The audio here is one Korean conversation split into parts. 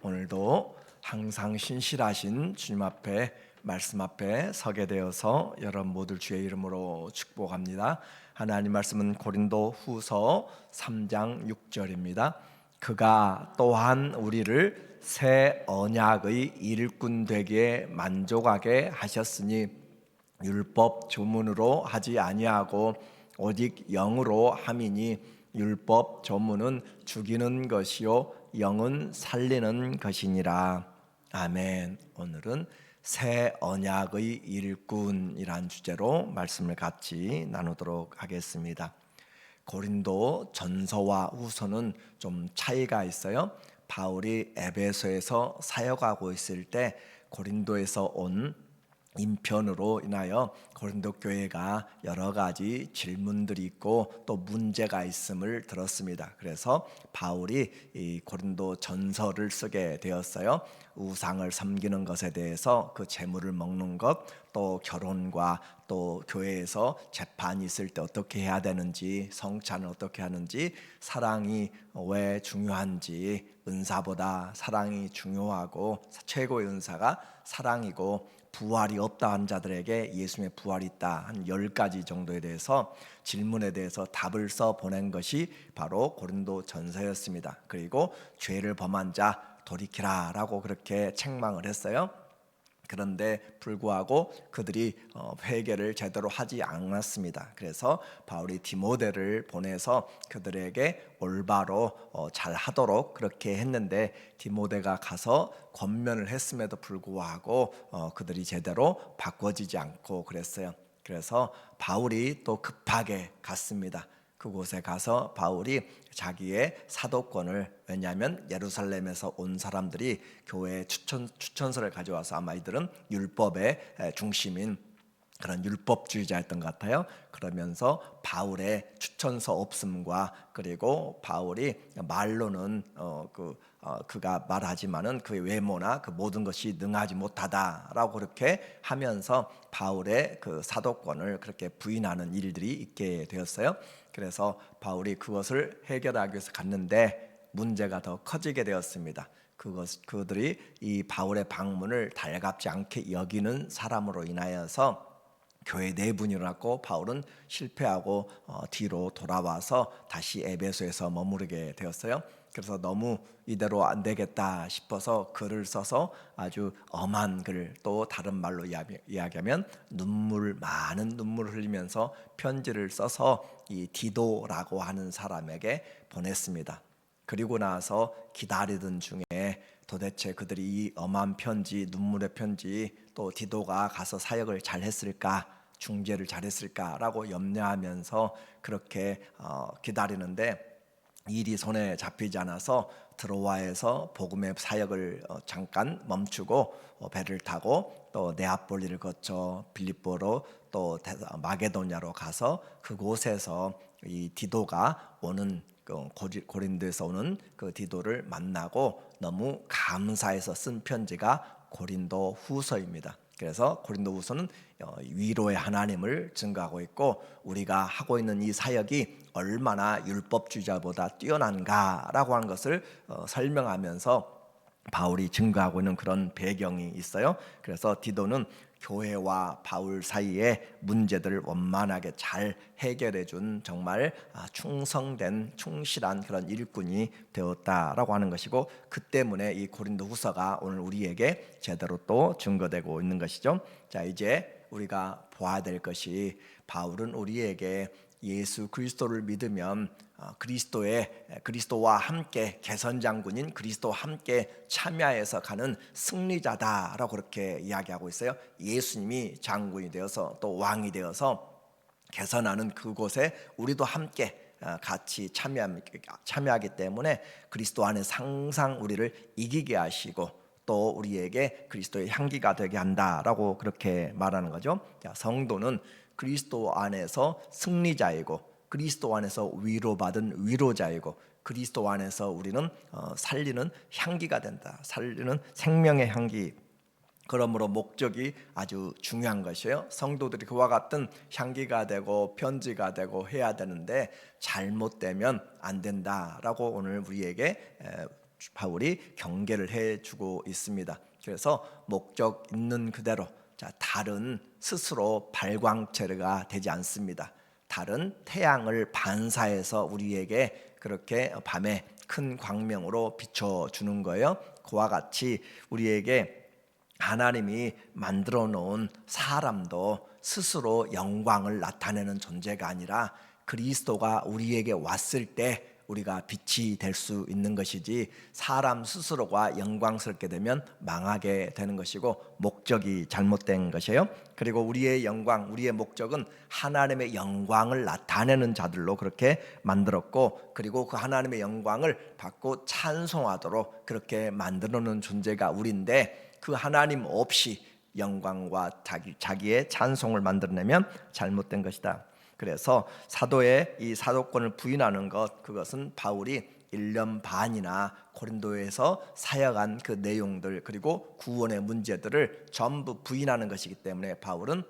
오늘도 항상 신실하신 주님 앞에 말씀 앞에 서게 되어서 여러분 모두 주의 이름으로 축복합니다. 하나님 말씀은 고린도 후서 3장 6절입니다. 그가 또한 우리를 새 언약의 일꾼 되기에 만족하게 하셨으니 율법 조문으로 하지 아니하고 오직 영으로 함이니 율법 조문은 죽이는 것이요 영은 살리는 것이니라. 아멘. 오늘은 새 언약의 일꾼이란 주제로 말씀을 같이 나누도록 하겠습니다. 고린도 전서와 후서는 좀 차이가 있어요. 바울이 에베소에서 사역하고 있을 때 고린도에서 온 인편으로 인하여 고린도 교회가 여러 가지 질문들이 있고 또 문제가 있음을 들었습니다. 그래서 바울이 이 고린도 전서를 쓰게 되었어요. 우상을 섬기는 것에 대해서 그 재물을 먹는 것, 또 결혼과 또 교회에서 재판이 있을 때 어떻게 해야 되는지, 성찬을 어떻게 하는지, 사랑이 왜 중요한지, 은사보다 사랑이 중요하고 최고의 은사가 사랑이고 부활이 없다 한 자들에게 예수님의 부활이 있다 한 10가지 정도에 대해서 질문에 대해서 답을 써 보낸 것이 바로 고린도 전서였습니다. 그리고 죄를 범한 자 돌이키라 라고 그렇게 책망을 했어요. 그런데 불구하고 그들이 회개를 제대로 하지 않았습니다. 그래서 바울이 디모데를 보내서 그들에게 올바로 잘 하도록 그렇게 했는데 디모데가 가서 권면을 했음에도 불구하고 그들이 제대로 바꿔지지 않고 그랬어요. 그래서 바울이 또 급하게 갔습니다. 그곳에 가서 바울이 자기의 사도권을, 왜냐하면 예루살렘에서 온 사람들이 교회에 추천서를 가져와서 아마 이들은 율법의 중심인 그런 율법주의자였던 것 같아요. 그러면서 바울의 추천서 없음과 그리고 바울이 말로는 그가 말하지만은 그의 외모나 그 모든 것이 능하지 못하다라고 그렇게 하면서 바울의 그 사도권을 그렇게 부인하는 일들이 있게 되었어요. 그래서 바울이 그것을 해결하기 위해서 갔는데 문제가 더 커지게 되었습니다. 그들이 이 바울의 방문을 달갑지 않게 여기는 사람으로 인하여서 교회 내분이 일어났고 바울은 실패하고 뒤로 돌아와서 다시 에베소에서 머무르게 되었어요. 그래서 너무 이대로 안 되겠다 싶어서 글을 써서 아주 엄한 글, 또 다른 말로 이야기하면 많은 눈물을 흘리면서 편지를 써서 이 디도라고 하는 사람에게 보냈습니다. 그리고 나서 기다리던 중에 도대체 그들이 이 엄한 편지, 눈물의 편지, 또 디도가 가서 사역을 잘 했을까, 중재를 잘 했을까라고 염려하면서 그렇게 기다리는데 일이 손에 잡히지 않아서 드로아에서 복음의 사역을 잠깐 멈추고 배를 타고 또 네아폴리를 거쳐 빌립보로 또 마게도냐로 가서 그곳에서 이 디도가 오는 고린도에서 오는 그 디도를 만나고 너무 감사해서 쓴 편지가 고린도 후서입니다. 그래서 고린도 후서는 위로의 하나님을 증거하고 있고 우리가 하고 있는 이 사역이 얼마나 율법주의자보다 뛰어난가라고 하는 것을 설명하면서 바울이 증거하고 있는 그런 배경이 있어요. 그래서 디도는 교회와 바울 사이의 문제들을 원만하게 잘 해결해 준 정말 충성된 충실한 그런 일꾼이 되었다라고 하는 것이고, 그 때문에 이 고린도 후서가 오늘 우리에게 제대로 또 증거되고 있는 것이죠. 자, 이제 우리가 봐야 될 것이, 바울은 우리에게 예수 그리스도를 믿으면 그리스도와 함께 개선장군인 그리스도와 함께 참여해서 가는 승리자다라고 그렇게 이야기하고 있어요. 예수님이 장군이 되어서 또 왕이 되어서 개선하는 그곳에 우리도 함께 같이 참여하기 때문에 그리스도 안에 항상 우리를 이기게 하시고 또 우리에게 그리스도의 향기가 되게 한다라고 그렇게 말하는 거죠. 성도는 그리스도 안에서 승리자이고 그리스도 안에서 위로받은 위로자이고 그리스도 안에서 우리는 살리는 향기가 된다. 살리는 생명의 향기. 그러므로 목적이 아주 중요한 것이에요. 성도들이 그와 같은 향기가 되고 편지가 되고 해야 되는데 잘못되면 안 된다라고 오늘 우리에게 바울이 경계를 해주고 있습니다. 그래서 목적 있는 그대로, 자, 달은 스스로 발광체가 되지 않습니다. 달은 태양을 반사해서 우리에게 그렇게 밤에 큰 광명으로 비춰주는 거예요. 그와 같이 우리에게 하나님이 만들어 놓은 사람도 스스로 영광을 나타내는 존재가 아니라 그리스도가 우리에게 왔을 때 우리가 빛이 될 수 있는 것이지, 사람 스스로가 영광스럽게 되면 망하게 되는 것이고 목적이 잘못된 것이에요. 그리고 우리의 영광, 우리의 목적은 하나님의 영광을 나타내는 자들로 그렇게 만들었고, 그리고 그 하나님의 영광을 받고 찬송하도록 그렇게 만들어 놓은 존재가 우리인데, 그 하나님 없이 영광과 자기의 찬송을 만들어내면 잘못된 것이다. 그래서 사도의 이 사도권을 부인하는 것, 그것은 바울이 1년 반이나 고린도에서 사역한 그 내용들, 그리고 구원의 문제들을 전부 부인하는 것이기 때문에 바울은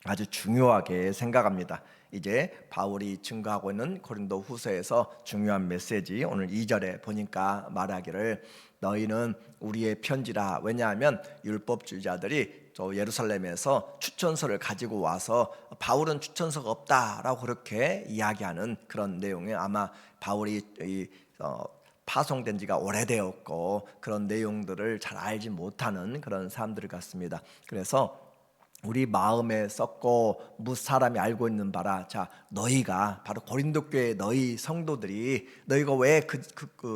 아주 중요하게 생각합니다. 이제 바울이 증거하고 있는 고린도 후서에서 중요한 메시지, 오늘 2절에 보니까 말하기를 너희는 우리의 편지라. 왜냐하면 율법주의자들이 저 예루살렘에서 추천서를 가지고 와서 바울은 추천서가 없다라고 그렇게 이야기하는 그런 내용에, 아마 바울이 파송된 지가 오래되었고 그런 내용들을 잘 알지 못하는 그런 사람들 같습니다. 그래서 우리 마음에 썩고 무사람이 알고 있는 바라, 자, 너희가 바로 고린도 교회 너희 성도들이 너희가 왜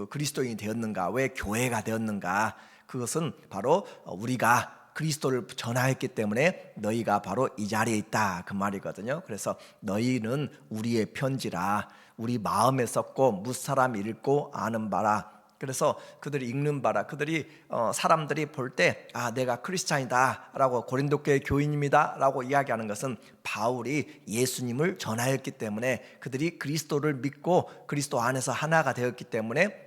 그리스도인이 되었는가, 왜 교회가 되었는가, 그것은 바로 우리가 그리스도를 전하였기 때문에 너희가 바로 이 자리에 있다, 그 말이거든요. 그래서 너희는 우리의 편지라, 우리 마음에 썩고 무사람이 읽고 아는 바라. 그래서 그들이 읽는 바라, 그들이 사람들이 볼 때 내가 크리스찬이다 라고, 고린도 교회 교인입니다 라고 이야기하는 것은 바울이 예수님을 전하였기 때문에, 그들이 그리스도를 믿고 그리스도 안에서 하나가 되었기 때문에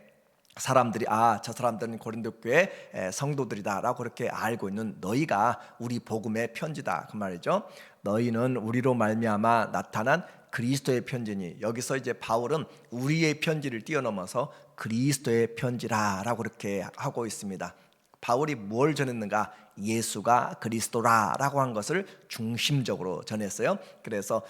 사람들이 저 사람들은 고린도 교회 성도들이다 라고 그렇게 알고 있는 너희가 우리 복음의 편지다, 그 말이죠. 너희는 우리로 말미암아 나타난 그리스도의 편지니, 여기서 이제 바울은 우리의 편지를 뛰어넘어서 그리스도의 편지라라고 그렇게 하고 있습니다. 바울이 뭘 전했는가? 예수가 그리스도라라고 한 것을 중심적으로 전했어요. 그래서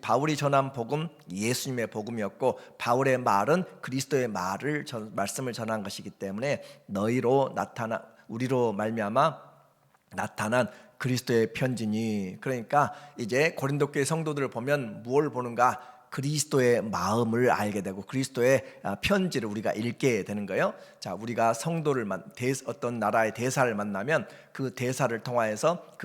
바울이 전한 복음, 예수님의 복음이었고, 바울의 말은 그리스도의 말씀을 전한 것이기 때문에 우리로 말미암아 나타난 그리스도의 편지니, 그러니까 이제 고린도 교회 성도들을 보면 뭘 보는가? 그리스도의 마음을 알게 되고 그리스도의 편지를 우리가 읽게 되는 거예요. 자, 우리가 성도를 어떤 나라의 대사를 만나면 그 대사를 통하여서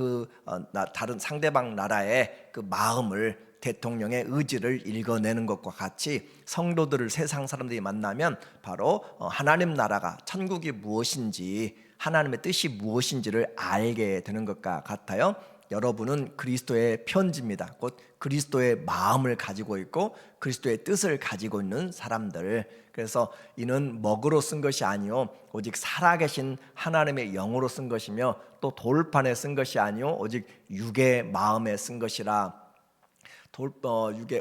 다른 상대방 나라의 그 마음을, 대통령의 의지를 읽어내는 것과 같이 성도들을 세상 사람들이 만나면 바로 하나님 나라가, 천국이 무엇인지, 하나님의 뜻이 무엇인지를 알게 되는 것과 같아요. 여러분은 그리스도의 편지입니다. 곧 그리스도의 마음을 가지고 있고 그리스도의 뜻을 가지고 있는 사람들. 그래서 이는 먹으로 쓴 것이 아니요 오직 살아계신 하나님의 영으로 쓴 것이며, 또 돌판에 쓴 것이 아니요 오직 육의 마음에 쓴 것이라.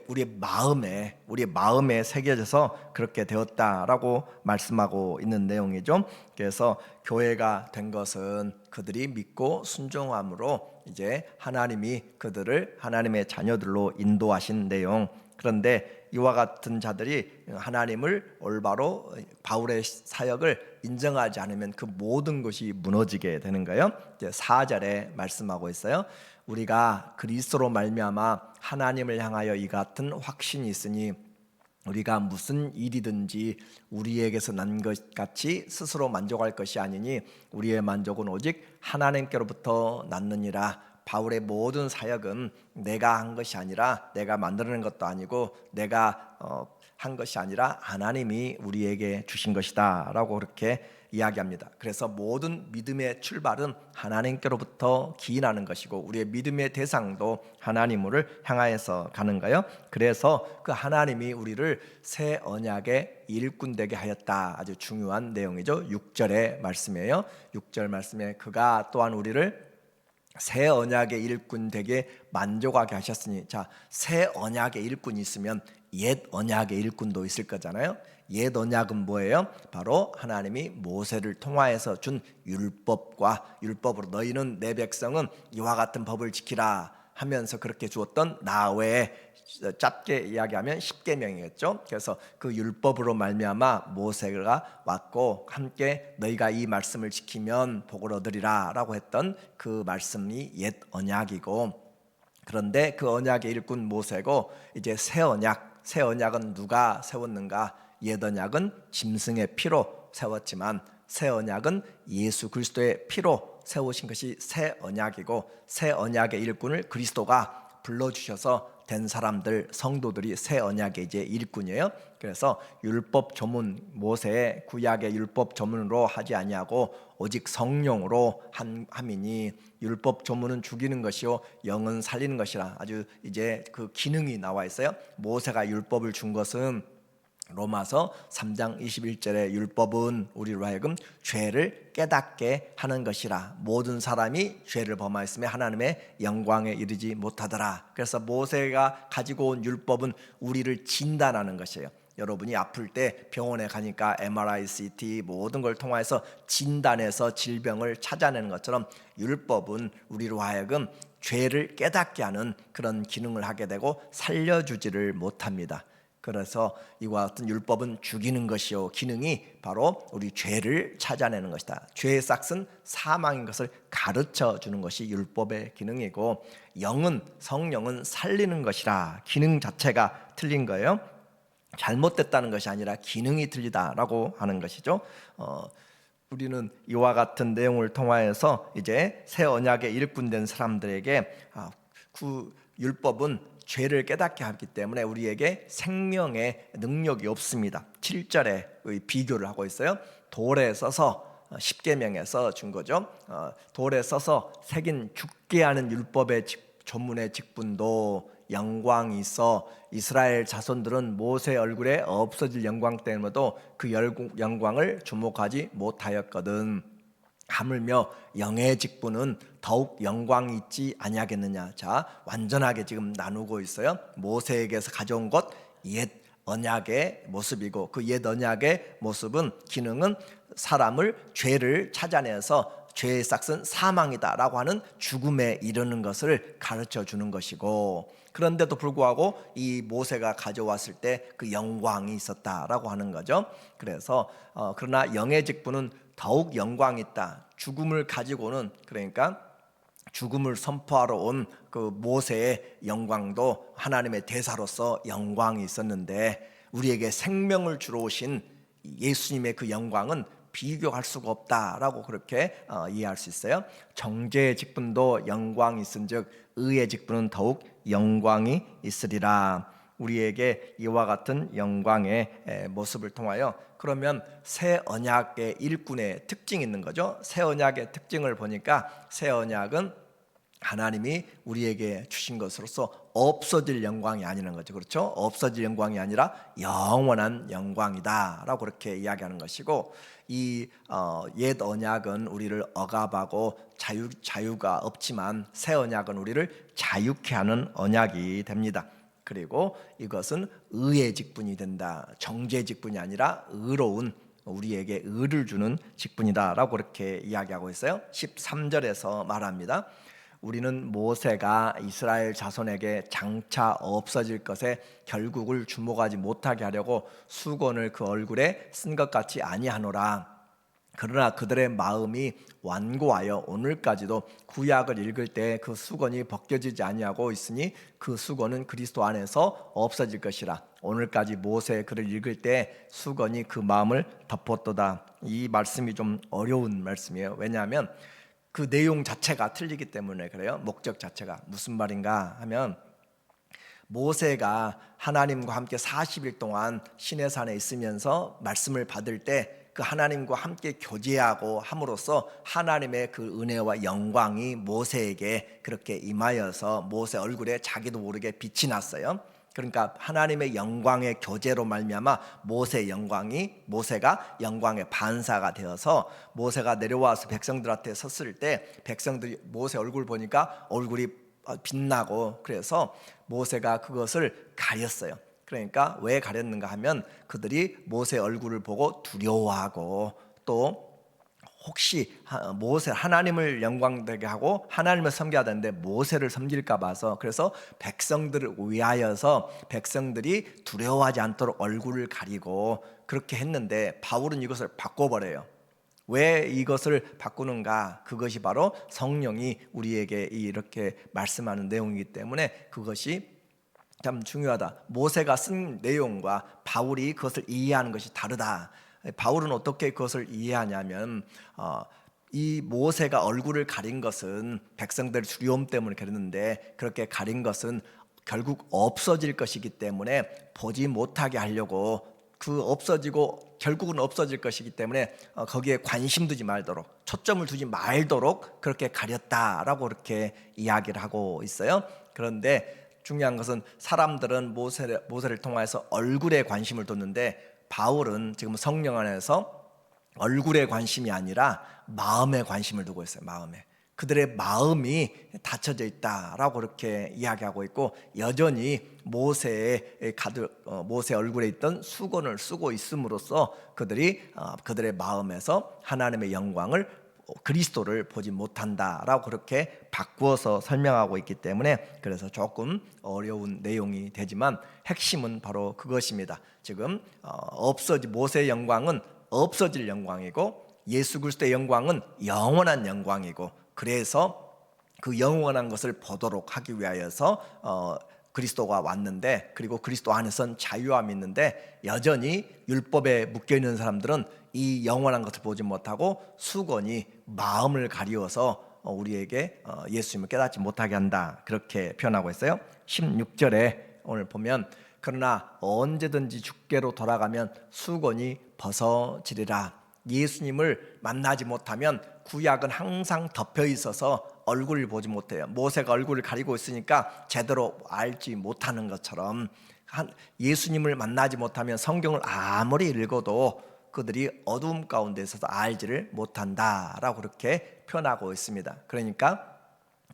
우리의 마음에 새겨져서 그렇게 되었다라고 말씀하고 있는 내용이죠. 그래서 교회가 된 것은 그들이 믿고 순종함으로 이제 하나님이 그들을 하나님의 자녀들로 인도하신 내용. 그런데 이와 같은 자들이 하나님을 올바로, 바울의 사역을 인정하지 않으면 그 모든 것이 무너지게 되는 거예요. 이제 4절에 말씀하고 있어요. 우리가 그리스도로 말미암아 하나님을 향하여 이 같은 확신이 있으니 우리가 무슨 일이든지 우리에게서 난 것 같이 스스로 만족할 것이 아니니 우리의 만족은 오직 하나님께로부터 났느니라. 바울의 모든 사역은 내가 한 것이 아니라, 내가 만들어낸 것도 아니고, 내가 한 것이 아니라 하나님이 우리에게 주신 것이다 라고 그렇게 이야기합니다. 그래서 모든 믿음의 출발은 하나님께로부터 기인하는 것이고, 우리의 믿음의 대상도 하나님을 향하여서 가는 거예요. 그래서 그 하나님이 우리를 새 언약의 일꾼 되게 하였다. 아주 중요한 내용이죠. 6절의 말씀이에요. 6절 말씀에 그가 또한 우리를 새 언약의 일꾼 되게 만족하게 하셨으니, 자, 새 언약의 일꾼이 있으면 옛 언약의 일꾼도 있을 거잖아요. 옛 언약은 뭐예요? 바로 하나님이 모세를 통하여서 준 율법과 율법으로 너희는 내 백성은 이와 같은 법을 지키라 하면서 그렇게 주었던 나 외에 짧게 이야기하면 십계명이었죠. 그래서 그 율법으로 말미암아 모세가 왔고 함께 너희가 이 말씀을 지키면 복을 얻으리라라고 했던 그 말씀이 옛 언약이고, 그런데 그 언약의 일꾼 모세고 이제 새 언약은 누가 세웠는가? 옛 언약은 짐승의 피로 세웠지만 새 언약은 예수 그리스도의 피로 세우신 것이 새 언약이고, 새 언약의 일꾼을 그리스도가 불러주셔서 된 사람들, 성도들이 새 언약의 이제 일꾼이에요. 그래서 율법 조문, 모세의 구약의 율법 조문으로 하지 아니하고 오직 성령으로 함이니, 율법 조문은 죽이는 것이요 영은 살리는 것이라 아주 이제 그 기능이 나와 있어요. 모세가 율법을 준 것은 로마서 3장 21절에 율법은 우리로 하여금 죄를 깨닫게 하는 것이라, 모든 사람이 죄를 범하였으며 하나님의 영광에 이르지 못하더라. 그래서 모세가 가지고 온 율법은 우리를 진단하는 것이에요. 여러분이 아플 때 병원에 가니까 MRI, CT 모든 걸 통해서 진단해서 질병을 찾아내는 것처럼 율법은 우리로 하여금 죄를 깨닫게 하는 그런 기능을 하게 되고 살려주지를 못합니다. 그래서 이와 같은 율법은 죽이는 것이요 기능이 바로 우리 죄를 찾아내는 것이다. 죄의 싹은 사망인 것을 가르쳐 주는 것이 율법의 기능이고, 성령은 살리는 것이라. 기능 자체가 틀린 거예요. 잘못됐다는 것이 아니라 기능이 틀리다라고 하는 것이죠. 우리는 이와 같은 내용을 통하여서 이제 새 언약의 일꾼된 사람들에게 율법은 죄를 깨닫게 하기 때문에 우리에게 생명의 능력이 없습니다. 7절에 비교를 하고 있어요. 돌에 써서 십계명에서 준 거죠. 돌에 써서 새긴 죽게 하는 율법의 조문의 직분도 영광이 있어 이스라엘 자손들은 모세 얼굴에 없어질 영광 때문에도 그 영광을 주목하지 못하였거든. 하물며 영의 직분은 더욱 영광이 있지 아니하겠느냐. 자, 완전하게 지금 나누고 있어요. 모세에게서 가져온 것 옛 언약의 모습이고, 그 옛 언약의 모습은 기능은 사람을 죄를 찾아내서 죄의 싹은 사망이다라고 하는 죽음에 이르는 것을 가르쳐 주는 것이고, 그런데도 불구하고 이 모세가 가져왔을 때 그 영광이 있었다라고 하는 거죠. 그래서 그러나 영의 직분은 더욱 영광이 있다. 죽음을 가지고는, 그러니까 죽음을 선포하러 온 그 모세의 영광도 하나님의 대사로서 영광이 있었는데, 우리에게 생명을 주러 오신 예수님의 그 영광은 비교할 수가 없다라고 그렇게 이해할 수 있어요. 정죄의 직분도 영광이 있은즉 의의 직분은 더욱 영광이 있으리라. 우리에게 이와 같은 영광의 모습을 통하여, 그러면 새 언약의 일꾼의 특징이 있는 거죠. 새 언약의 특징을 보니까 새 언약은 하나님이 우리에게 주신 것으로서 없어질 영광이 아니라는 거죠. 그렇죠? 없어질 영광이 아니라 영원한 영광이다라고 그렇게 이야기하는 것이고, 이 옛 언약은 우리를 억압하고 자유가 없지만 새 언약은 우리를 자유케 하는 언약이 됩니다. 그리고 이것은 의의 직분이 된다. 정죄의 직분이 아니라 의로운, 우리에게 의를 주는 직분이다라고 그렇게 이야기하고 있어요. 13절에서 말합니다. 우리는 모세가 이스라엘 자손에게 장차 없어질 것에 결국을 주목하지 못하게 하려고 수건을 그 얼굴에 쓴 것 같이 아니하노라. 그러나 그들의 마음이 완고하여 오늘까지도 구약을 읽을 때 그 수건이 벗겨지지 아니하고 있으니 그 수건은 그리스도 안에서 없어질 것이라. 오늘까지 모세의 글을 읽을 때 수건이 그 마음을 덮었도다. 이 말씀이 좀 어려운 말씀이에요. 왜냐하면 그 내용 자체가 틀리기 때문에 그래요. 목적 자체가 무슨 말인가 하면, 모세가 하나님과 함께 40일 동안 시내산에 있으면서 말씀을 받을 때 그 하나님과 함께 교제하고 함으로써 하나님의 그 은혜와 영광이 모세에게 그렇게 임하여서 모세 얼굴에 자기도 모르게 빛이 났어요. 그러니까 하나님의 영광의 교제로 말미암아 모세가 영광의 반사가 되어서, 모세가 내려와서 백성들한테 섰을 때 백성들이 모세 얼굴 보니까 얼굴이 빛나고, 그래서 모세가 그것을 가렸어요. 그러니까 왜 가렸는가 하면 그들이 모세 얼굴을 보고 두려워하고 또 혹시 모세 하나님을 영광되게 하고 하나님을 섬겨야 되는데 모세를 섬길까 봐서, 그래서 백성들을 위하여서 백성들이 두려워하지 않도록 얼굴을 가리고 그렇게 했는데 바울은 이것을 바꿔버려요. 왜 이것을 바꾸는가? 그것이 바로 성령이 우리에게 이렇게 말씀하는 내용이기 때문에 그것이 참 중요하다. 모세가 쓴 내용과 바울이 그것을 이해하는 것이 다르다. 바울은 어떻게 그것을 이해하냐면 이 모세가 얼굴을 가린 것은 백성들의 두려움 때문에 그랬는데, 그렇게 가린 것은 결국 없어질 것이기 때문에 보지 못하게 하려고, 그 없어지고 결국은 없어질 것이기 때문에 거기에 관심 두지 말도록, 초점을 두지 말도록 그렇게 가렸다라고 그렇게 이야기를 하고 있어요. 그런데 중요한 것은 사람들은 모세를 통해서 얼굴에 관심을 뒀는데 바울은 지금 성령 안에서 얼굴에 관심이 아니라 마음에 관심을 두고 있어요. 마음에. 그들의 마음이 닫혀져 있다라고 그렇게 이야기하고 있고, 여전히 모세 얼굴에 있던 수건을 쓰고 있음으로써 그들의 마음에서 하나님의 영광을, 그리스도를 보지 못한다라고 그렇게 바꾸어서 설명하고 있기 때문에, 그래서 조금 어려운 내용이 되지만 핵심은 바로 그것입니다. 지금 모세의 영광은 없어질 영광이고 예수 그리스도의 영광은 영원한 영광이고, 그래서 그 영원한 것을 보도록 하기 위하여서 그리스도가 왔는데, 그리고 그리스도 안에선 자유함이 있는데, 여전히 율법에 묶여있는 사람들은 이 영원한 것을 보지 못하고 수건이 마음을 가리워서 우리에게 예수님을 깨닫지 못하게 한다, 그렇게 표현하고 있어요. 16절에 오늘 보면 그러나 언제든지 주께로 돌아가면 수건이 벗어지리라. 예수님을 만나지 못하면 구약은 항상 덮여 있어서 얼굴을 보지 못해요. 모세가 얼굴을 가리고 있으니까 제대로 알지 못하는 것처럼 예수님을 만나지 못하면 성경을 아무리 읽어도 그들이 어두움 가운데 있어서 알지를 못한다라고 그렇게 표현하고 있습니다. 그러니까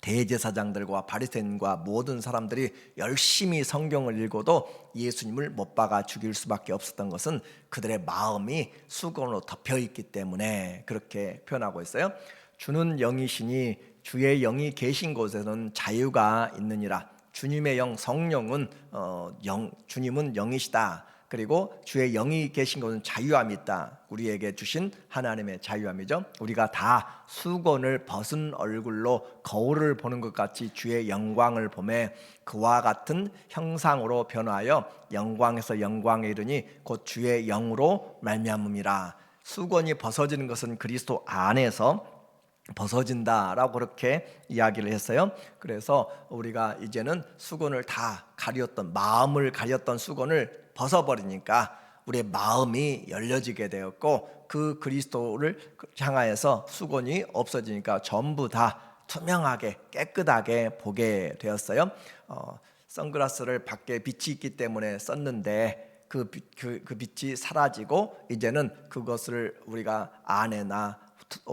대제사장들과 바리새인과 모든 사람들이 열심히 성경을 읽어도 예수님을 못 박아 죽일 수밖에 없었던 것은 그들의 마음이 수건으로 덮여 있기 때문에 그렇게 표현하고 있어요. 주는 영이시니 주의 영이 계신 곳에는 자유가 있느니라. 주님의 영, 성령은 주님은 영이시다. 그리고 주의 영이 계신 곳은 자유함이 있다. 우리에게 주신 하나님의 자유함이죠. 우리가 다 수건을 벗은 얼굴로 거울을 보는 것 같이 주의 영광을 보매 그와 같은 형상으로 변화하여 영광에서 영광에 이르니 곧 주의 영으로 말미암음이라. 수건이 벗어지는 것은 그리스도 안에서 벗어진다라고 그렇게 이야기를 했어요. 그래서 우리가 이제는 수건을 다 가렸던, 마음을 가렸던 수건을 벗어버리니까 우리의 마음이 열려지게 되었고, 그 그리스도를 향하여서 수건이 없어지니까 전부 다 투명하게 깨끗하게 보게 되었어요. 선글라스를 밖에 빛이 있기 때문에 썼는데 그 빛이 사라지고 이제는 그것을 우리가 안에나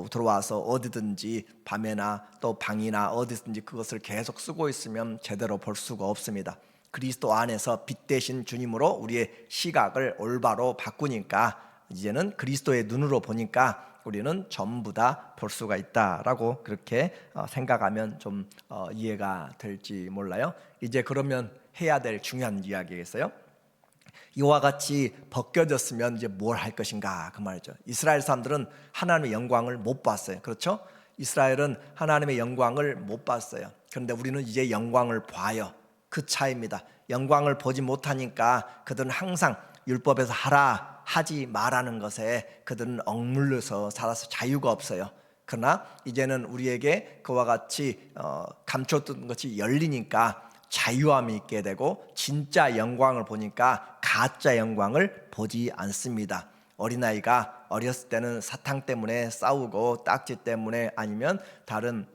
들어와서 어디든지 밤에나 또 방이나 어디든지 그것을 계속 쓰고 있으면 제대로 볼 수가 없습니다. 그리스도 안에서 빛 대신 주님으로 우리의 시각을 올바로 바꾸니까 이제는 그리스도의 눈으로 보니까 우리는 전부 다 볼 수가 있다라고 그렇게 생각하면 좀 이해가 될지 몰라요. 이제 그러면 해야 될 중요한 이야기겠어요? 이와 같이 벗겨졌으면 이제 뭘 할 것인가, 그 말이죠. 이스라엘 사람들은 하나님의 영광을 못 봤어요. 그렇죠? 이스라엘은 하나님의 영광을 못 봤어요. 그런데 우리는 이제 영광을 봐요. 그 차이입니다. 영광을 보지 못하니까 그들은 항상 율법에서 하라 하지 말라는 것에 그들은 억눌려서 살아서 자유가 없어요. 그러나 이제는 우리에게 그와 같이 감췄던 것이 열리니까 자유함이 있게 되고 진짜 영광을 보니까 가짜 영광을 보지 않습니다. 어린아이가 어렸을 때는 사탕 때문에 싸우고 딱지 때문에 아니면 다른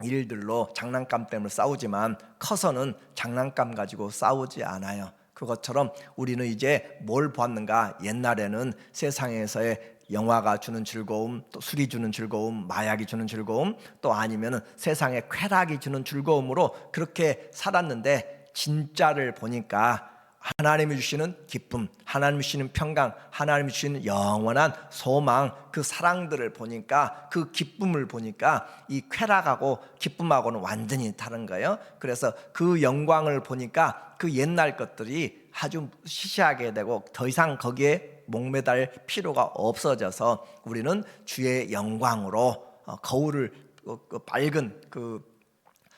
일들로 장난감 때문에 싸우지만 커서는 장난감 가지고 싸우지 않아요. 그것처럼 우리는 이제 뭘 보았는가? 옛날에는 세상에서의 영화가 주는 즐거움, 또 술이 주는 즐거움, 마약이 주는 즐거움, 또 아니면은 세상의 쾌락이 주는 즐거움으로 그렇게 살았는데 진짜를 보니까 하나님이 주시는 기쁨, 하나님이 주시는 평강, 하나님이 주시는 영원한 소망, 그 사랑들을 보니까, 그 기쁨을 보니까 이 쾌락하고 기쁨하고는 완전히 다른 거예요. 그래서 그 영광을 보니까 그 옛날 것들이 아주 시시하게 되고 더 이상 거기에 목매달 필요가 없어져서 우리는 주의 영광으로 거울을 밝은 그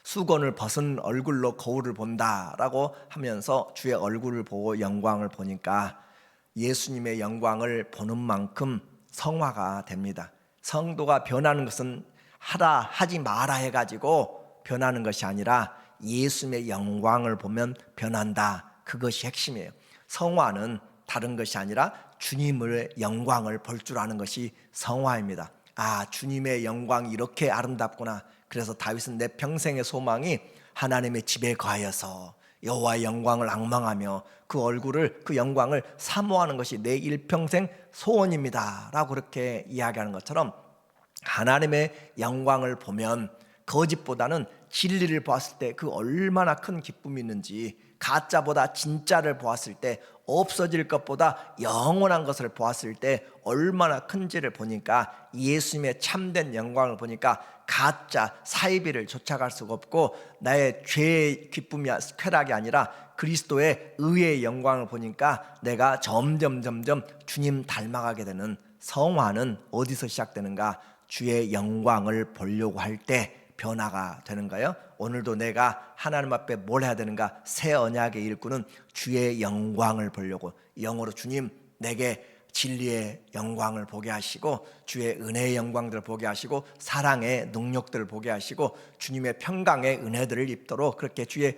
수건을 벗은 얼굴로 거울을 본다라고 하면서 주의 얼굴을 보고 영광을 보니까 예수님의 영광을 보는 만큼 성화가 됩니다. 성도가 변하는 것은 하지 마라 해가지고 변하는 것이 아니라 예수님의 영광을 보면 변한다. 그것이 핵심이에요. 성화는 다른 것이 아니라 주님의 영광을 볼 줄 아는 것이 성화입니다. 아, 주님의 영광이 이렇게 아름답구나. 그래서 다윗은 내 평생의 소망이 하나님의 집에 거하여서 여호와의 영광을 앙망하며 그 얼굴을, 그 영광을 사모하는 것이 내 일평생 소원입니다 라고 그렇게 이야기하는 것처럼, 하나님의 영광을 보면 거짓보다는 진리를 보았을 때 그 얼마나 큰 기쁨이 있는지, 가짜보다 진짜를 보았을 때, 없어질 것보다 영원한 것을 보았을 때 얼마나 큰지를 보니까, 예수님의 참된 영광을 보니까 가짜 사이비를 쫓아갈 수가 없고, 나의 죄의 기쁨이 쾌락이 아니라 그리스도의 의의 영광을 보니까 내가 점점 주님 닮아가게 되는, 성화는 어디서 시작되는가? 주의 영광을 보려고 할 때 변화가 되는 거예요. 오늘도 내가 하나님 앞에 뭘 해야 되는가? 새 언약의 일꾼은 주의 영광을 보려고, 영어로 주님 내게 진리의 영광을 보게 하시고, 주의 은혜의 영광들을 보게 하시고, 사랑의 능력들을 보게 하시고, 주님의 평강의 은혜들을 입도록 그렇게 주의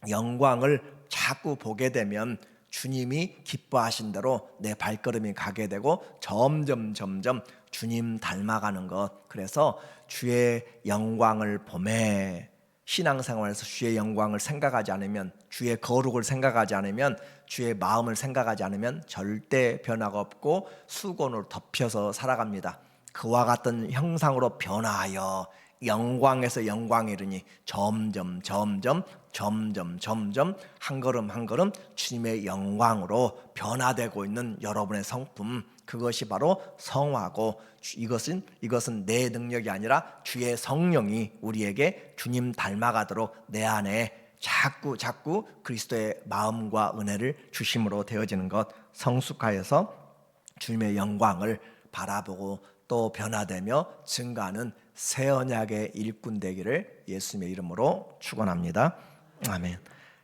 영광을 자꾸 보게 되면 주님이 기뻐하신 대로 내 발걸음이 가게 되고 점점 주님 닮아가는 것. 그래서 주의 영광을 보매, 신앙생활에서 주의 영광을 생각하지 않으면, 주의 거룩을 생각하지 않으면, 주의 마음을 생각하지 않으면 절대 변화가 없고 수건으로 덮여서 살아갑니다. 그와 같은 형상으로 변화하여 영광에서 영광에 이르니 점점 한 걸음 주님의 영광으로 변화되고 있는 여러분의 성품, 그것이 바로 성화고, 이것은 내 능력이 아니라 주의 성령이 우리에게 주님 닮아가도록 내 안에 자꾸 그리스도의 마음과 은혜를 주심으로 되어지는 것, 성숙하여서 주님의 영광을 바라보고 또 변화되며 증가하는 새 언약의 일꾼 되기를 예수님의 이름으로 축원합니다. 아멘.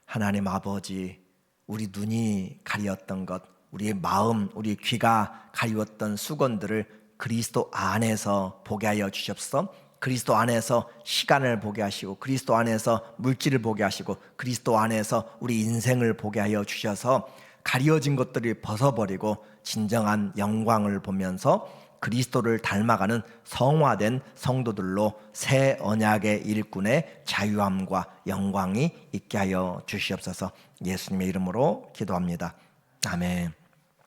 하나님 아버지, 우리 눈이 가리웠던 것, 우리의 마음, 우리 귀가 가리웠던 수건들을 그리스도 안에서 보게 하여 주시옵소서. 그리스도 안에서 시간을 보게 하시고, 그리스도 안에서 물질을 보게 하시고, 그리스도 안에서 우리 인생을 보게 하여 주셔서 가리워진 것들을 벗어버리고 진정한 영광을 보면서 그리스도를 닮아가는 성화된 성도들로 새 언약의 일꾼의 자유함과 영광이 있게 하여 주시옵소서. 예수님의 이름으로 기도합니다. 아멘.